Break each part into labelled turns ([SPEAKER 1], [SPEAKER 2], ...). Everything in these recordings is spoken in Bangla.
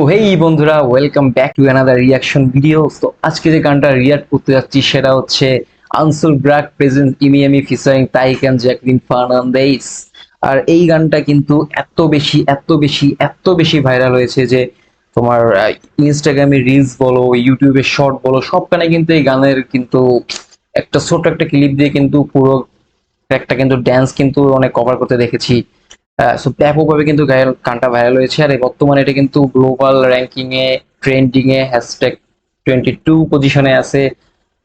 [SPEAKER 1] হেই বন্ধুরা, welcome back to another reaction video. তো আজকে যে গানটা রিয়াক্ট করতে যাচ্ছি সেটা হচ্ছে আনসুল ব্র্যাক প্রেজেন্ট ইমিয়ামি ফিচারিং তাইক অ্যান্ড জ্যাকলিন ফার্নান্দেজ। আর এই গানটা কিন্তু এত বেশি ভাইরাল হয়েছে যে তোমার ইনস্টাগ্রামে রিলস বলো, ইউটিউবে শর্ট বলো, সবখানে কিন্তু এই গানের কিন্তু একটা ছোট একটা ক্লিপ দিয়ে কিন্তু পুরো একটা কিন্তু ড্যান্স কিন্তু অনেক কভার করতে দেখেছি। সো ব্যাপকভাবে কিন্তু গানটা ভাইরাল হয়েছে। আর বর্তমানে এটা কিন্তু গ্লোবাল র্যাঙ্কিং এ, ট্রেন্ডিং এ #22 পজিশনে আছে।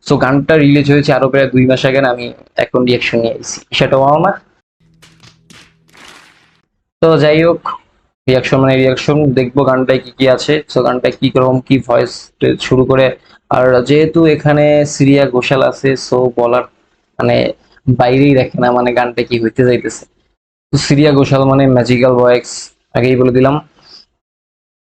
[SPEAKER 1] সো গানটা রিলিজ হয়েছে আরো প্রায় 2 মাস আগে, আমি এখন রিয়াকশন নিয়ে এসেছি, সেটাও না। তো যাই হোক, রিয়াকশন মানে রিয়াকশন, দেখবো গানটায় কি কি আছে, সো গানটায় কি রকম কি ভয়েস শুরু করে। আর যেহেতু এখানে শ্রেয়া ঘোষাল আছে, সো বলার মানে বাইরেই রাখে না, মানে গানটা কি হইতে যাইতেছে। তো শ্রেয়া ঘোষাল মানে ম্যাজিক্যাল ভয়েস, আগেই বলে দিলাম।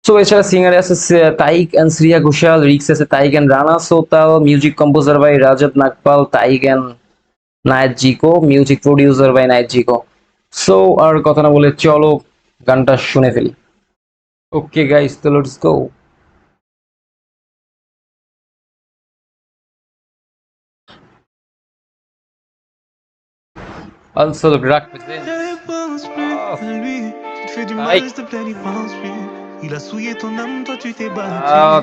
[SPEAKER 1] সো এছাড়া সিঙ্গারে আছে তাইক এন্ড শ্রেয়া ঘোষাল, লিরিক্স আছে তাইক and Rana Sotal, music composer by Rajat Nagpal, তাইক এন্ড নায়েত জিকো, মিউজিক প্রডিউসার বাই নায়েত জিকো। সো আর কথা না বলে চলো গানটা শুনে ফেলি। ওকে গাইস, তো লেটস গো। আনসুল ব্র্যাক প্রেজেন্ট তাইক,
[SPEAKER 2] Il a souillé ton âme, toi tu t'es battu.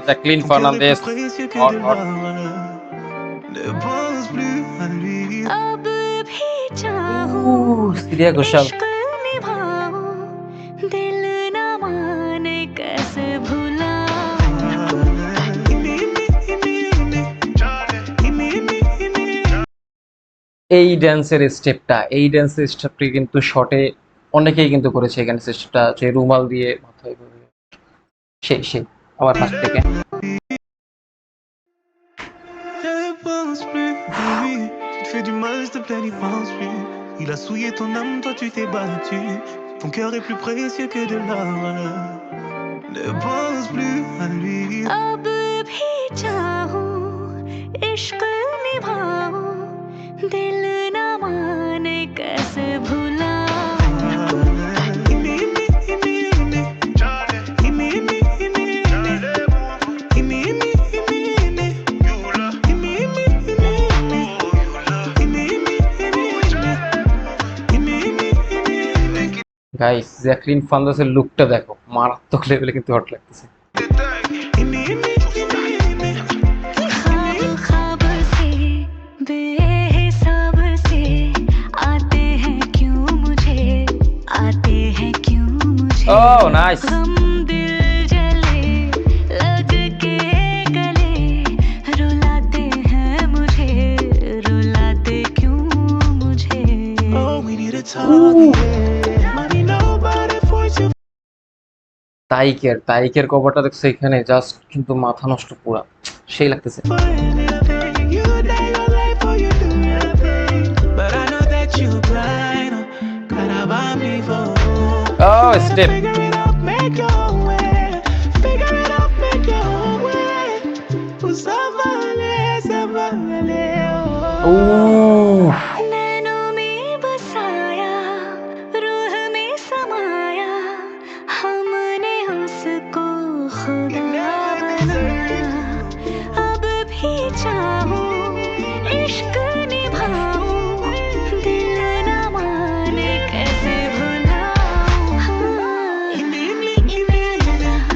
[SPEAKER 1] Jacqueline
[SPEAKER 2] Ton cœur est plus
[SPEAKER 1] Fernandez,
[SPEAKER 2] précieux que
[SPEAKER 1] hot
[SPEAKER 2] de
[SPEAKER 1] hot.
[SPEAKER 2] l'or. Ne pense plus à lui. अब भी चाहूं,
[SPEAKER 1] শ্রেয়া ঘোষাল।
[SPEAKER 2] इश्क निभाऊं, दिल न माने कैसे भुलाऊं.
[SPEAKER 1] এই ড্যান্সের স্টেপটি কিন্তু শর্টে অনেকেই কিন্তু করেছে। এখানে স্টেপটা যে রুমাল দিয়ে মাথায় করে, সেই আবার ফার্স্ট থেকে।
[SPEAKER 2] Ne pense plus à lui. Tu te fais du mal, s'il te plaît, n'y pense plus. Il a souillé ton âme, toi tu t'es battu. Ton cœur est plus précieux que de l'or. Ne pense plus à lui. अब भी चाहूं, इश्क निभाऊं, दिल न माने कैसे
[SPEAKER 1] গাইস, জ্যাকলিন ফার্নান্দেজের লুকটা দেখো, মারাত্মক লেভেলে কিন্তু হট লাগতেছে।
[SPEAKER 2] ख्वाब ख्वाब से बेहिसाब से आते हैं क्यों मुझे, आते हैं क्यों मुझे
[SPEAKER 1] ও নাইস।
[SPEAKER 2] गम दिल जले लग के गले, रुलाते हैं मुझे, रुलाते क्यों मुझे. Oh, we need to talk, yeah. Money, nobody force you.
[SPEAKER 1] তাইকের কভারটা দেখছো এখানে, জাস্ট কিন্তু মাথা নষ্ট পুরা, সেই লাগতেছে। ও স্টেপ, ও
[SPEAKER 2] नैनों में बसाया, रूह में समाया, हमने उसको खुदा बनाया. अब भी चाहूं, इश्क निभाऊं, दिल न माने कैसे भुलाऊं. इमली इमली इमली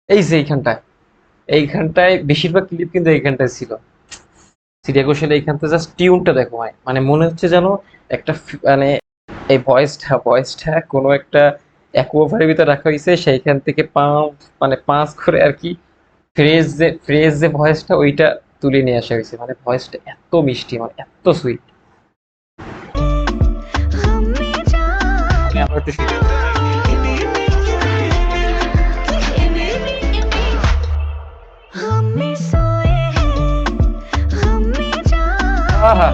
[SPEAKER 1] এই যে এইখানটায় বেশিরভাগ ক্লিপ কিন্তু এইখানটায় ছিল। সিরিয়া ঘোষাল এইখানটা জাস্ট টিউনটা দেখো ভাই, মানে মনে হচ্ছে যেন একটা মানে এই ভয়েসটা কোনো একটা অ্যাকুয়াফারের ভিতরে রাখা হয়েছে, সেইখান থেকে মানে পাঁচ করে আর কি ফ্রেজ যে ভয়েসটা ওইটা তুলে নিয়ে আসা হয়েছে। মানে ভয়েসটা এত মিষ্টি, মানে এত সুইট। আমি আবার একটু শুনি। আহা,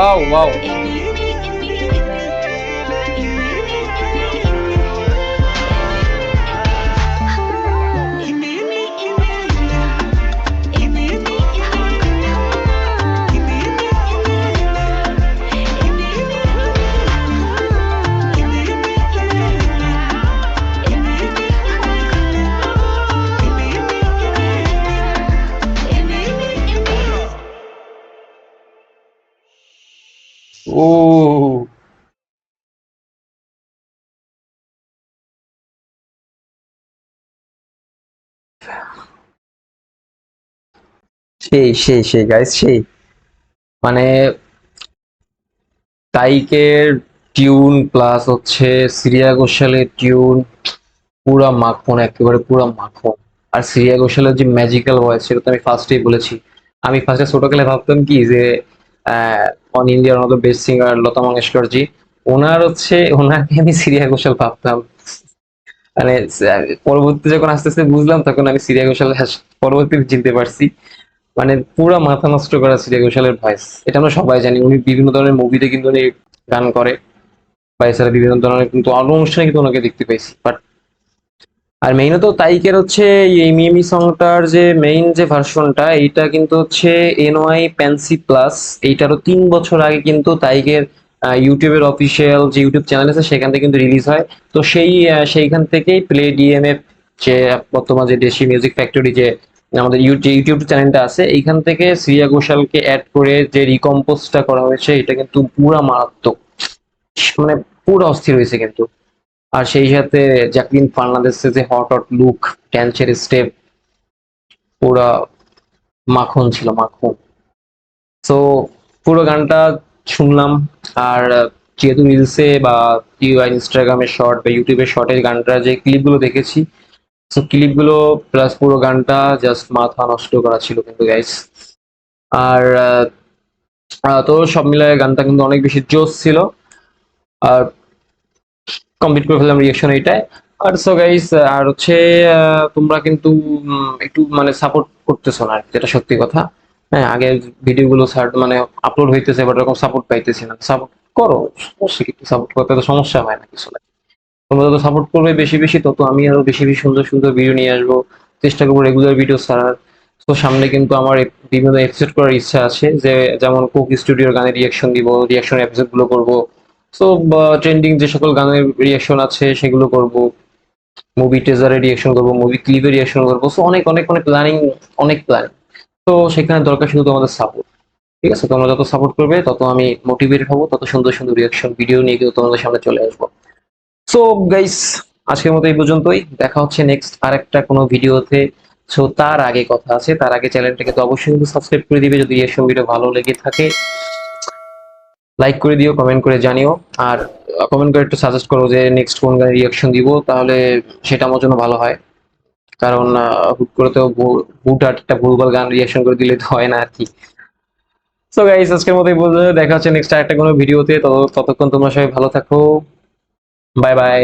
[SPEAKER 1] ওয়াও ওয়াও। ও সেই সেই সেই গাইস সেই, মানে তাইকের টিউন প্লাস হচ্ছে শ্রেয়া ঘোষালের টিউন, পুরা মাখন, একেবারে পুরা মাখন। আর শ্রেয়া ঘোষালের যে ম্যাজিক্যাল ভয়েস, সেটা তো আমি ফার্স্টেই বলেছি। আমি ফার্স্টে ছোটকালে ভাবতাম কি যে অন ইন্ডিয়ার মতো বেস্ট সিঙ্গার লতা মঙ্গেশকর জি, ওনার হচ্ছে ওনাকে আমি শ্রেয়া ঘোষাল ভাবতাম। মানে পরবর্তী যখন আস্তে আস্তে বুঝলাম, তখন আমি শ্রেয়া ঘোষাল পরবর্তীতে চিনতে পারছি। মানে পুরা মাথা নষ্ট করা শ্রেয়া ঘোষালের ভয়েস, এটা আমরা সবাই জানি। উনি বিভিন্ন ধরনের মুভিতে কিন্তু উনি গান করে, বা এছাড়া বিভিন্ন ধরনের কিন্তু অনুষ্ঠানে কিন্তু ওনাকে দেখতে পাইছি। বাট আর মেইনত তাইকের হচ্ছে এই মিমি সংটার যে মেইন যে ভার্সনটা, এইটা কিন্তু হচ্ছে এনওয়াই প্যান্সি প্লাস। এইটারও 3 বছর আগে কিন্তু তাইকের ইউটিউবের অফিসিয়াল যে ইউটিউব চ্যানেল আছে, সেখান থেকে কিন্তু রিলিজ হয়। তো সেইখান থেকেই প্লে ডিএমএফ, যে বর্তমান যে দেশি মিউজিক ফ্যাক্টরি, যে আমাদের ইউটিউব চ্যানেলটা আছে, এইখান থেকে শ্রেয়া ঘোষালকে অ্যাড করে যে রিকম্পোজটা করা হয়েছে, এটা কিন্তু পুরা মারাত্মক, মানে পুরো অস্থির হয়েছে কিন্তু। আর সেই সাথে জ্যাকলিন ফার্নান্দেসের যে হট হট লুক, ড্যান্সের স্টেপ, পুরা মাখন ছিল, মাখন। তো পুরো গানটা শুনলাম। আর যেহেতু রিলসে বা ইনস্টাগ্রামের শর্ট বা ইউটিউবের শর্টের গানটা যে ক্লিপগুলো দেখেছি, তো ক্লিপগুলো প্লাস পুরো গানটা জাস্ট মাথা নষ্ট করা ছিল কিন্তু গাইস। আর তো সব মিলায় গানটা কিন্তু অনেক বেশি জোস ছিল। আর কমপ্লিট করে ফেললাম রিয়াকশন এইটাই। আর সো গাইস, আর হচ্ছে তোমরা কিন্তু একটু মানে সাপোর্ট করতেছো না, যেটা সত্যি কথা। হ্যাঁ, আগে ভিডিওগুলো মানে আপলোড হইতেছে, বাট এরকম সাপোর্ট পাইতেছি না। সাপোর্ট করো, সমস্যা কি? সাপোর্ট করতে তো সমস্যা হয় না কিছু না। তোমরা যত সাপোর্ট করবে বেশি বেশি, তত আমি আরো বেশি বেশি সুন্দর সুন্দর ভিডিও নিয়ে আসবো, চেষ্টা করবো রেগুলার ভিডিও ছাড়ার। তো সামনে কিন্তু আমার বিভিন্ন এপিসোড করার ইচ্ছা আছে, যে যেমন কোক স্টুডিওর গানের রিয়াকশন দিব, রিয়াকশন এপিসোড গুলো করবো। সো ট্রেন্ডিং যে সকল গানের রিয়াকশন আছে সেগুলো করব, মুভি টেজারের রিয়াকশন করব, মুভি ক্লিপের রিয়াকশন করবো। সো অনেক অনেক অনেক প্ল্যানিং, অনেক প্ল্যান। তো সেখানে দরকার শুধু তোমাদের সাপোর্ট। ঠিক আছে, তোমরা যত সাপোর্ট করবে, তত আমি মোটিভেটেড হবো, তত সুন্দর সুন্দর রিয়াকশন ভিডিও নিয়ে কিন্তু তোমাদের সামনে চলে আসবো। সো গাইস, আজকের মতো এই পর্যন্তই। দেখা হচ্ছে নেক্সট আরেকটা কোনো ভিডিওতে। সো তার আগে কথা আছে, তার আগে চ্যানেলটাকে তো অবশ্যই কিন্তু সাবস্ক্রাইব করে দিবে, যদি রিয়াকশন ভিডিও ভালো লেগে থাকে। লাইক করে দিও, কমেন্ট করে জানিও। আর কমেন্ট করে একটু সাজেস্ট করো যে নেক্সট কোন গানের রিয়াকশন দিব, তাহলে সেটা আমার জন্য ভালো হয়। কারণ হুট করে তো হুট হাট একটা ভুলভাল গান রিয়াকশন করে দিলে তো হয় না আর কি। সো গাইস, আজকের মতো এই পর্যন্ত। দেখা হচ্ছে নেক্সট আরেকটা কোনো ভিডিওতে। ততক্ষণ তোমরা সবাই ভালো থাকো। Bye bye.